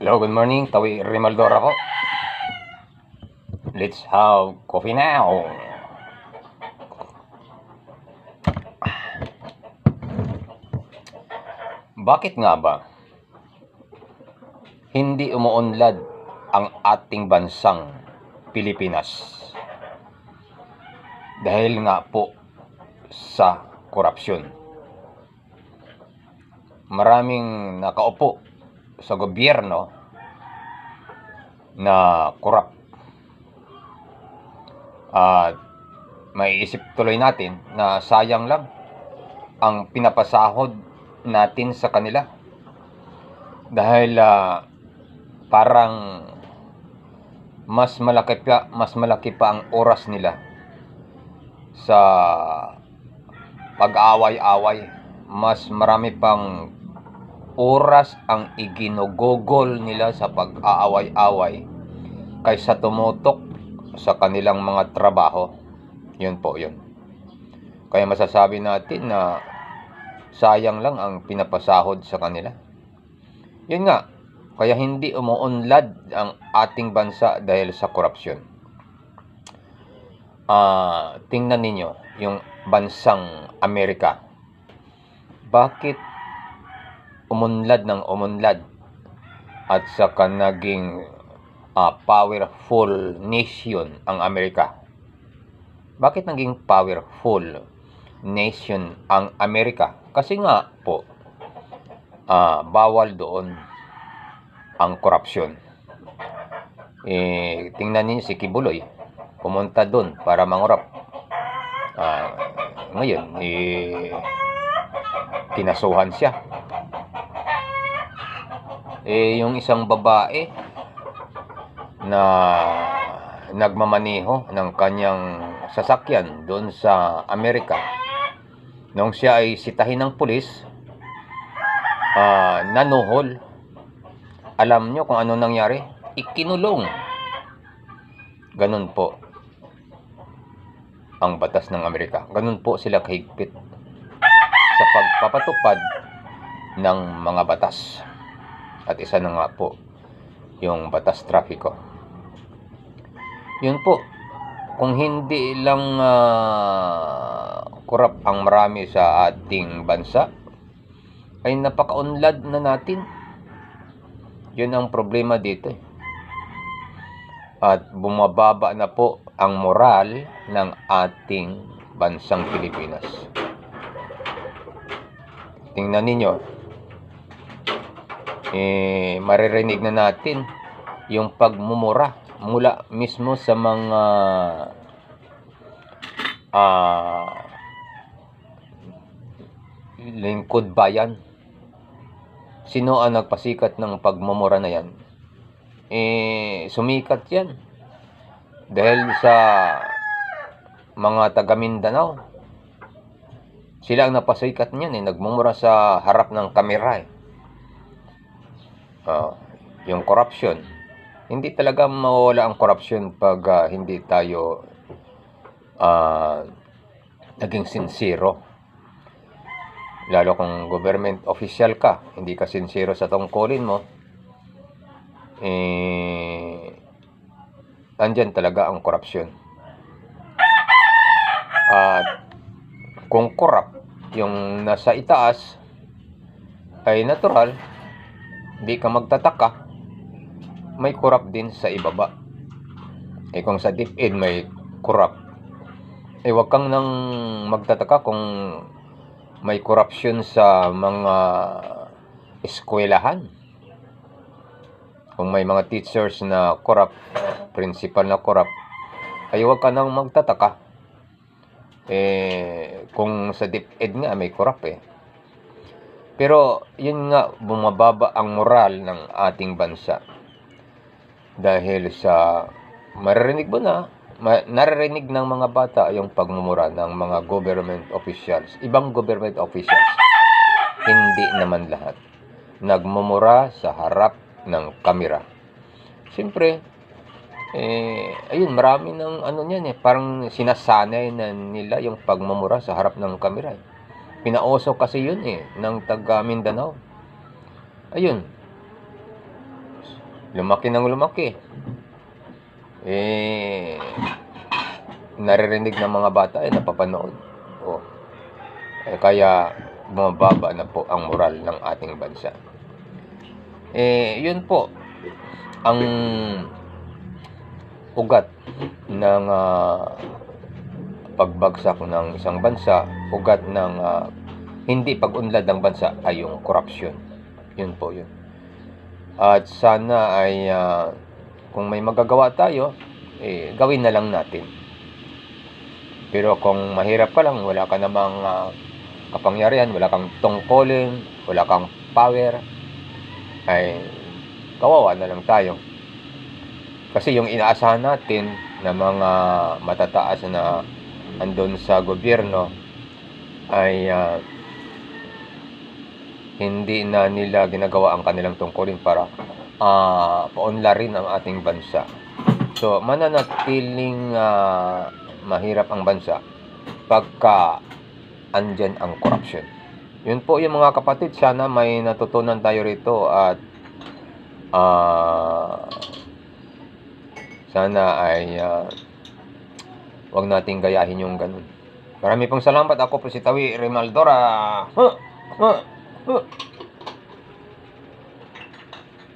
Hello, good morning. Tawi Rimaldor ako. Let's have coffee now. Bakit nga ba hindi umuunlad ang ating bansang Pilipinas? Dahil nga po sa korupsyon. Maraming nakaupo sa gobyerno na korap. At maiisip tuloy natin na sayang lang ang pinapasahod natin sa kanila. Dahil parang mas malaki pa ang oras nila sa pag-aaway-away. Mas marami pang oras ang iginugugol nila sa pag-aaway-away kaysa tumutok sa kanilang mga trabaho. Yun po yun. Kaya masasabi natin na sayang lang ang pinapasahod sa kanila. Yun nga, kaya hindi umuunlad ang ating bansa dahil sa korupsyon. Tingnan ninyo yung bansang Amerika. Bakit umunlad ng umunlad at saka naging powerful nation ang Amerika? Bakit naging powerful nation ang Amerika? Kasi nga po, bawal doon ang korupsyon. Tingnan niyo si Kibuloy, pumunta doon para mangurap. Ngayon, kinasuhan siya. Yung isang babae na nagmamaneho ng kanyang sasakyan doon sa Amerika, nung siya ay sitahin ng pulis, nanuhol. Alam nyo kung ano nangyari? Ikinulong. Ganun po ang batas ng Amerika. Ganun po sila kahigpit sa pagpapatupad ng mga batas. At isa na nga po yung batas trapiko. Yun po, kung hindi lang korap ang marami sa ating bansa, ay napakaunlad na natin. Yun ang problema dito. At bumababa na po ang moral ng ating bansang Pilipinas. Tingnan ninyo, maririnig na natin yung pagmumura mula mismo sa mga lingkod bayan. Sino ang nagpasikat ng pagmumura na yan? Sumikat yan dahil sa mga taga Mindanao. Sila ang napasikat niyan, nagmumura sa harap ng kamera. Yung corruption, hindi talaga mawala ang corruption pag hindi tayo naging sincero. Lalo kung government official ka, hindi ka sincero sa tungkulin mo, nandyan talaga ang korupsyon. At kung corrupt yung nasa itaas, ay natural, di ka magtataka, may corrupt din sa ibaba. Kung sa DepEd may corrupt, wag kang nang magtataka kung may korupsyon sa mga eskwelahan. Kung may mga teachers na corrupt, principal na corrupt, ay huwag ka nang magtataka. Kung sa DepEd nga may corrupt Pero yun nga, bumababa ang moral ng ating bansa. Dahil sa naririnig ng mga bata yung pagmumura ng mga government officials. Ibang government officials, hindi naman lahat, nagmumura sa harap ng kamera. Siyempre, ayun, marami ng niyan parang sinasanay na nila yung pagmumura sa harap ng kamera. Pinauso kasi yun ng taga Mindanao. Ayun, lumaki ng lumaki. Naririnig ng mga bata ay napapanood. Kaya bumababa na po ang moral ng ating bansa. Yun po ang ugat ng pagbagsak ng isang bansa, ugat ng hindi pag-unlad ng bansa ay yung korupsyon. Yun po yun. At sana ay kung may magagawa tayo, gawin na lang natin. Pero kung mahirap ka lang, wala ka namang kapangyarihan, wala kang tungkulin, wala kang power, ay kawawa na lang tayo. Kasi yung inaasahan natin na mga matataas na andun sa gobyerno ay hindi na nila ginagawa ang kanilang tungkulin para paunlarin ang ating bansa. So, mananatiling mahirap ang bansa pagka andyan ang korupsyon. Yun po yung mga kapatid, sana may natutunan tayo rito at sana ay wag nating gayahin yung ganun. Marami pong salamat. Ako po si Tawi Remaldora.